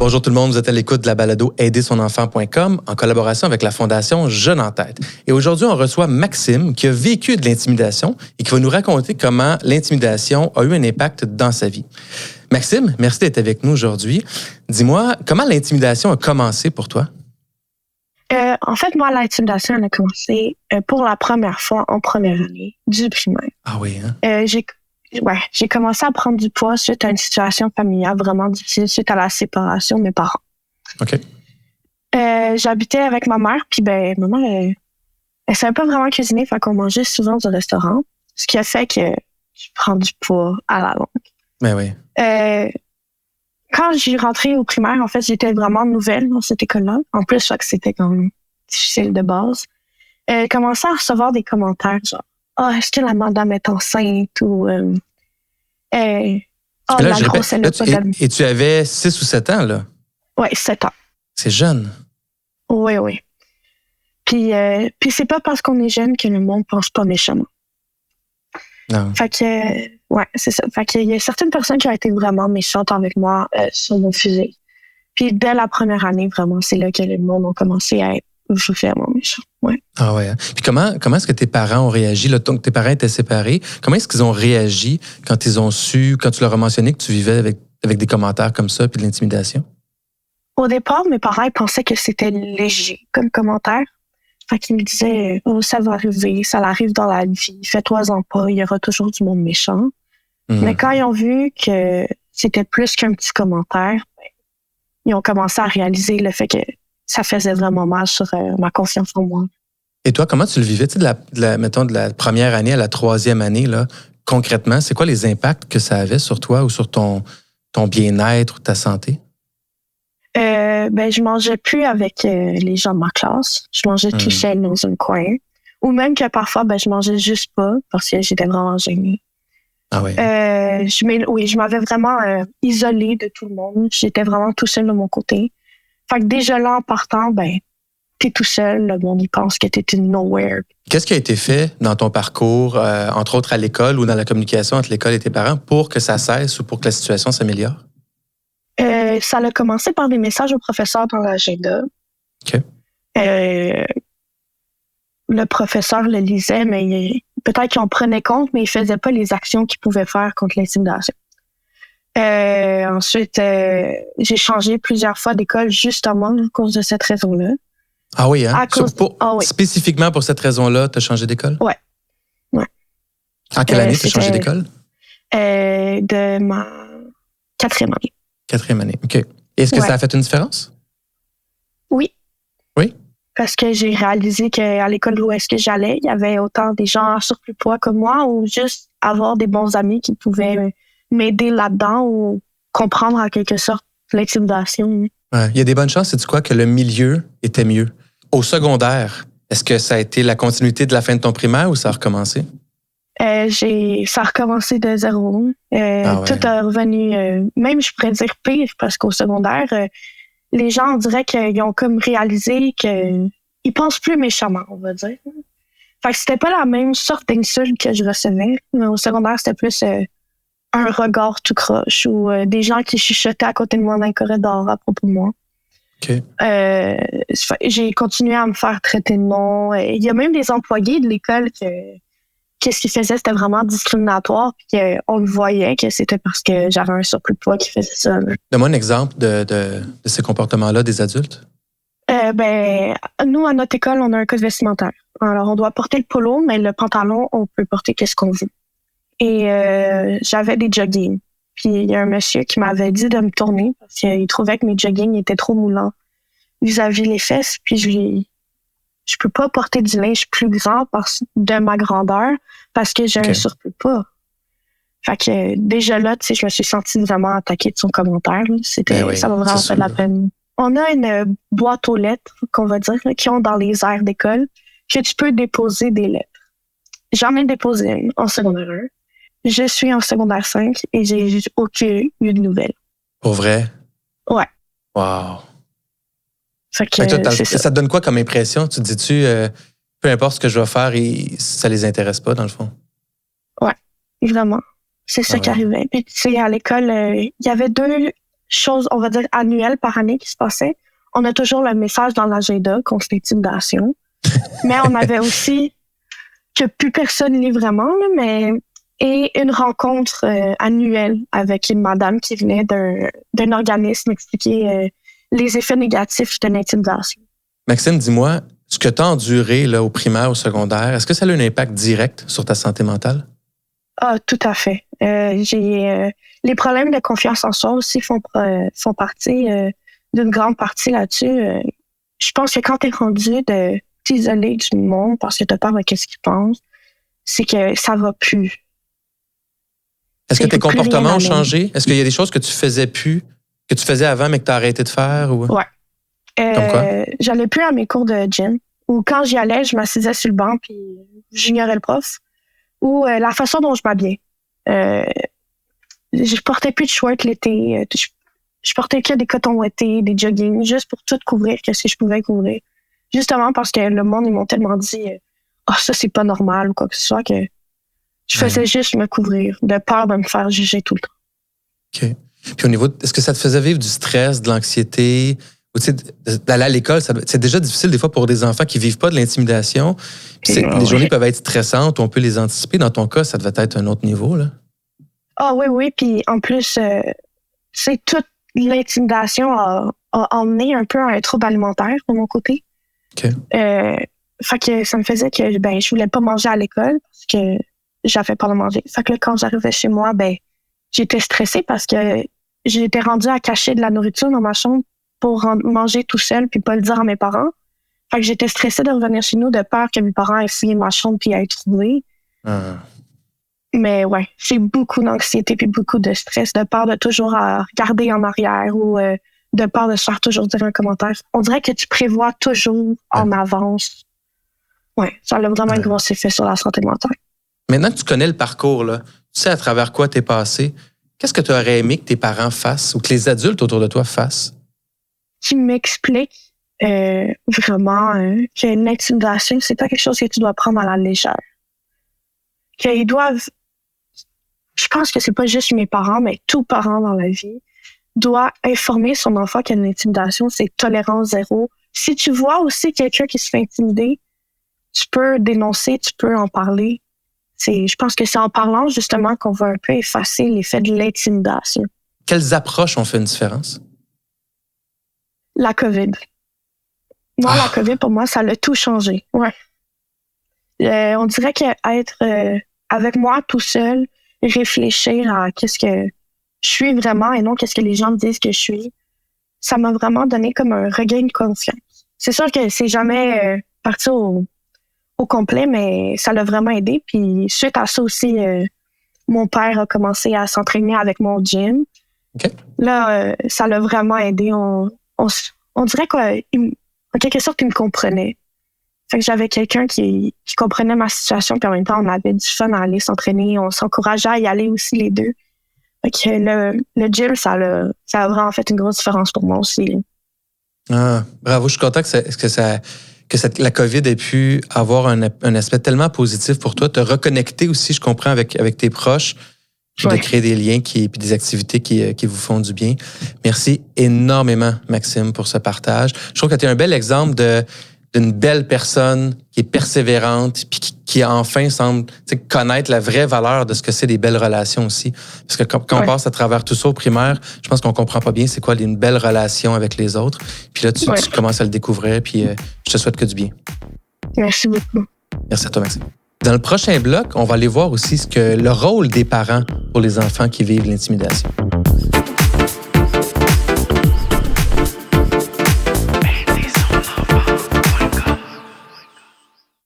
Bonjour tout le monde, vous êtes à l'écoute de la balado aidersonenfant.com en collaboration avec la Fondation Jeunes en tête. Et aujourd'hui, on reçoit Maxime qui a vécu de l'intimidation et qui va nous raconter comment l'intimidation a eu un impact dans sa vie. Maxime, merci d'être avec nous aujourd'hui. Dis-moi, comment l'intimidation a commencé pour toi? En fait, moi, l'intimidation elle a commencé pour la première fois en première année du primaire. Ah oui, hein? J'ai commencé à prendre du poids suite à une situation familiale vraiment difficile, suite à la séparation de mes parents. OK. J'habitais avec ma mère, puis maman, elle savait pas vraiment cuisiner, fait qu'on mangeait souvent au restaurant, ce qui a fait que je prends du poids à la longue. Ben oui. Quand j'ai rentré au primaire, en fait, j'étais vraiment nouvelle dans cette école-là. En plus, que c'était quand même difficile de base. J'ai commencé à recevoir des commentaires genre « Ah, est-ce que la madame est enceinte? » ou « la grosse, elle n'a pas d'âme. » Et tu avais 6 ou 7 ans, là? Oui, 7 ans. C'est jeune. Oui. Puis c'est pas parce qu'on est jeune que le monde pense pas méchamment. Non. Fait que, ouais, c'est ça. Fait qu'il y a certaines personnes qui ont été vraiment méchantes avec moi sur mon physique. Puis dès la première année, vraiment, c'est là que le monde a commencé à être vraiment méchant. Ouais. Ah ouais. Puis comment est-ce que tes parents ont réagi? Là, donc, tes parents étaient séparés. Comment est-ce qu'ils ont réagi quand ils ont su, quand tu leur as mentionné que tu vivais avec des commentaires comme ça puis de l'intimidation? Au départ, mes parents pensaient que c'était léger comme commentaire. Fait qu'ils me disaient « Oh, ça va arriver, ça arrive dans la vie, fais-toi-en pas, il y aura toujours du monde méchant. » Mais quand ils ont vu que c'était plus qu'un petit commentaire, ils ont commencé à réaliser le fait que ça faisait vraiment mal sur ma confiance en moi. Et toi, comment tu le vivais? Tu sais, mettons, de la première année à la 3e année, là, concrètement, c'est quoi les impacts que ça avait sur toi ou sur ton bien-être ou ta santé? Je mangeais plus avec les gens de ma classe. Je mangeais tout seul dans un coin. Ou même que parfois, je mangeais juste pas parce que j'étais vraiment gênée. Ah ouais. Je m'avais vraiment isolée de tout le monde. J'étais vraiment tout seul de mon côté. Fait que déjà là, en partant, t'es tout seul. Le monde, il pense que t'es une nowhere. Qu'est-ce qui a été fait dans ton parcours, entre autres à l'école ou dans la communication entre l'école et tes parents, pour que ça cesse ou pour que la situation s'améliore? Ça a commencé par des messages au professeur dans l'agenda. OK. Le professeur le lisait, mais peut-être qu'il en prenait compte, mais il faisait pas les actions qu'il pouvait faire contre l'intimidation. Ensuite, j'ai changé plusieurs fois d'école justement à cause de cette raison-là. Ah oui, hein? Oui. Spécifiquement pour cette raison-là, tu as changé d'école? Ouais. En quelle année tu as changé d'école? De ma 4e année. 4e année, OK. Est-ce que ça a fait une différence? Oui. Oui? Parce que j'ai réalisé qu'à l'école où est-ce que j'allais, il y avait autant des gens en surplus poids que moi ou juste avoir des bons amis qui pouvaient m'aider là-dedans ou comprendre en quelque sorte l'intimidation. Ouais. Il y a des bonnes chances, sais-tu quoi, que le milieu était mieux. Au secondaire, est-ce que ça a été la continuité de la fin de ton primaire ou ça a recommencé? Ça a recommencé de zéro. Tout a revenu, même je pourrais dire pire, parce qu'au secondaire, les gens, on dirait qu'ils ont comme réalisé qu'ils pensent plus méchamment, on va dire. Fait que c'était pas la même sorte d'insulte que je recevais. Mais au secondaire, c'était plus un regard tout croche ou des gens qui chuchotaient à côté de moi dans le corridor à propos de moi. OK. J'ai continué à me faire traiter de nom. Il y a même des employés de l'école qu'est-ce qu'ils faisaient, c'était vraiment discriminatoire. Puis on le voyait que c'était parce que j'avais un surplus de poids qui faisait ça. Donne-moi un exemple de ces comportements-là des adultes. Nous, à notre école, on a un code vestimentaire. Alors, on doit porter le polo, mais le pantalon, on peut porter qu'est-ce qu'on veut. Et j'avais des joggings. Puis il y a un monsieur qui m'avait dit de me tourner parce qu'il trouvait que mes joggings étaient trop moulants vis-à-vis les fesses. Puis je peux pas porter du linge plus grand de ma grandeur parce que j'ai un surplus de poids. Fait que déjà là, tu sais, je me suis sentie vraiment attaquée de son commentaire. Ça m'a vraiment fait de la peine. On a une boîte aux lettres, qu'on va dire, qui ont dans les aires d'école, que tu peux déposer des lettres. J'en ai déposé une en secondaire 1. Je suis en secondaire 5 et j'ai aucune eu de nouvelles. Pour vrai? Ouais. Wow. Fait que toi, c'est ça. Ça te donne quoi comme impression? Tu te dis-tu, peu importe ce que je vais faire, ça les intéresse pas, dans le fond? Ouais, vraiment. C'est ça qui arrivait. Puis, tu sais, à l'école, il y avait 2 chose, on va dire, annuelle par année qui se passait. On a toujours le message dans l'agenda contre l'intimidation. Mais on avait aussi que plus personne lit vraiment, là, et une rencontre annuelle avec une madame qui venait d'un organisme expliquer les effets négatifs de l'intimidation. Maxime, dis-moi, ce que tu as enduré là, au primaire, au secondaire, est-ce que ça a eu un impact direct sur ta santé mentale? Ah, tout à fait. Les problèmes de confiance en soi aussi font partie d'une grande partie là-dessus. Je pense que quand tu es rendu de t'isoler du monde parce que tu as peur de ce qu'ils pensent, c'est que ça va plus. Est-ce que tes comportements ont changé? Est-ce qu'il y a des choses que tu faisais plus, que tu faisais avant mais que tu as arrêté de faire? Ou... Ouais. Comme quoi? J'allais plus à mes cours de gym. Ou quand j'y allais, je m'assisais sur le banc puis j'ignorais le prof. Ou la façon dont je m'habillais. Je portais plus de shorts l'été. Je portais que des cotons ouettés, des joggings, juste pour tout couvrir, qu'est-ce que je pouvais couvrir. Justement parce que le monde, ils m'ont tellement dit ça, c'est pas normal ou quoi que ce soit, que je faisais juste me couvrir, de peur de me faire juger tout le temps. OK. Puis au niveau, est-ce que ça te faisait vivre du stress, de l'anxiété? Ou tu sais, d'aller à l'école, c'est déjà difficile des fois pour des enfants qui vivent pas de l'intimidation. Puis les journées peuvent être stressantes, on peut les anticiper. Dans ton cas, ça devait être un autre niveau, là. Ah oui. Puis en plus, c'est toute l'intimidation a emmené un peu à un trouble alimentaire de mon côté. OK. Fait que ça me faisait que je voulais pas manger à l'école parce que j'avais peur de manger. Fait que là, quand j'arrivais chez moi, j'étais stressée parce que j'étais rendue à cacher de la nourriture dans ma chambre pour manger tout seul puis pas le dire à mes parents. Fait que j'étais stressée de revenir chez nous de peur que mes parents aient fouillé ma chambre puis aient trouvé. Mais ouais, c'est beaucoup d'anxiété puis beaucoup de stress, de peur de toujours regarder en arrière ou de peur de se faire toujours dire un commentaire. On dirait que tu prévois toujours en avance. Ouais, ça a vraiment un gros effet sur la santé mentale. Maintenant que tu connais le parcours, là, tu sais à travers quoi tu es passé, qu'est-ce que tu aurais aimé que tes parents fassent ou que les adultes autour de toi fassent? Qui m'explique vraiment que l'intimidation, c'est pas quelque chose que tu dois prendre à la légère. Qu'ils doivent... Je pense que c'est pas juste mes parents, mais tout parent dans la vie doit informer son enfant que l'intimidation, c'est tolérance zéro. Si tu vois aussi quelqu'un qui se fait intimider, tu peux dénoncer, tu peux en parler. Je pense que c'est en parlant justement qu'on va un peu effacer l'effet de l'intimidation. Quelles approches ont fait une différence? La COVID. Moi, la COVID, pour moi, ça l'a tout changé. Ouais. On dirait qu'être avec moi tout seul, réfléchir à qu'est-ce que je suis vraiment et non qu'est-ce que les gens me disent que je suis, ça m'a vraiment donné comme un regain de confiance. C'est sûr que c'est jamais parti au complet, mais ça l'a vraiment aidé. Puis suite à ça aussi, mon père a commencé à s'entraîner avec mon gym. Okay. Là, ça l'a vraiment aidé. On dirait qu'en quelque sorte, il me comprenait. Fait que j'avais quelqu'un qui comprenait ma situation, puis en même temps, on avait du fun à aller s'entraîner. On s'encourageait à y aller aussi les deux. Fait que le gym, ça a vraiment fait une grosse différence pour moi aussi. Ah, bravo, je suis content que la COVID ait pu avoir un aspect tellement positif pour toi, te reconnecter aussi, je comprends, avec tes proches, puis de créer des liens puis des activités qui vous font du bien. Merci énormément, Maxime, pour ce partage. Je trouve que tu es un bel exemple d'une belle personne qui est persévérante puis qui enfin semble connaître la vraie valeur de ce que c'est des belles relations aussi. Parce que quand on passe à travers tout ça au primaire, je pense qu'on comprend pas bien c'est quoi une belle relation avec les autres. Puis là, tu commences à le découvrir, puis je te souhaite que du bien. Merci beaucoup. Merci à toi, Maxime. Dans le prochain bloc, on va aller voir aussi le rôle des parents pour les enfants qui vivent l'intimidation.